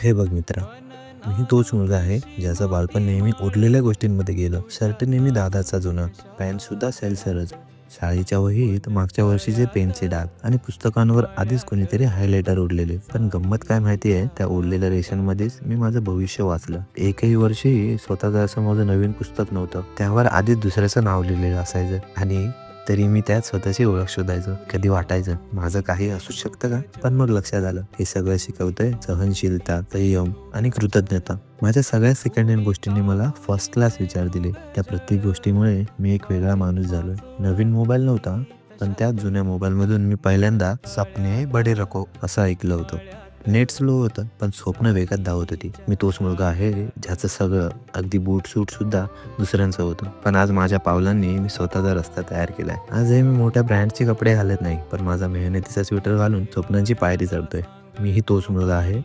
हे बघ मित्रा, मी तोच मुलगा आहे ज्याचं बालपण नेहमी उरलेल्या गोष्टींमध्ये गेलं. शर्ट नेहमी दादाचा जुना, पॅन्ट सुद्धा सेलसरच, शाळेच्या वहीत मागच्या वर्षीचे पेनचे डाग आणि पुस्तकांवर आधीच कोणीतरी हायलायटर उडलेले. पण गंमत काय माहिती आहे, त्या उडलेल्या रेषांमध्येच मी माझं भविष्य वाचलं. एकही वर्षी स्वतःचं असं माझं नवीन पुस्तक नव्हतं, त्यावर आधीच दुसऱ्याचं नाव लिहिलेलं असायचं आणि तरी मी त्यात स्वतःची ओळख शोधायचो. कधी वाटायचं माझं काही असू शकतं का, पण मग लक्षात आलं हे सगळं शिकवतंय सहनशीलता, संयम आणि कृतज्ञता. माझ्या सगळ्या सेकंड हँड गोष्टींनी मला फर्स्ट क्लास विचार दिले. त्या प्रत्येक गोष्टीमुळे मी एक वेगळा माणूस झालोय. नवीन मोबाईल नव्हता, पण त्याच जुन्या मोबाईलमधून मी पहिल्यांदा सपने बडे रखो असं ऐकलं होतं. नेट स्लो होतं, पण स्वप्न वेगात धावत होती. मी तोच मुलगा आहे ज्याचं सगळं, अगदी बूट सूट सुद्धा दुसऱ्यांचं होतं. पण आज माझ्या पावलांनी मी स्वतःचा रस्ता तयार केलाय. आजही मी मोठ्या ब्रँडचे कपडे घालत नाही, पण माझा मेहनतीचा स्वेटर घालून स्वप्नांची पायरी चढतोय. मीही तोच मुलगा आहे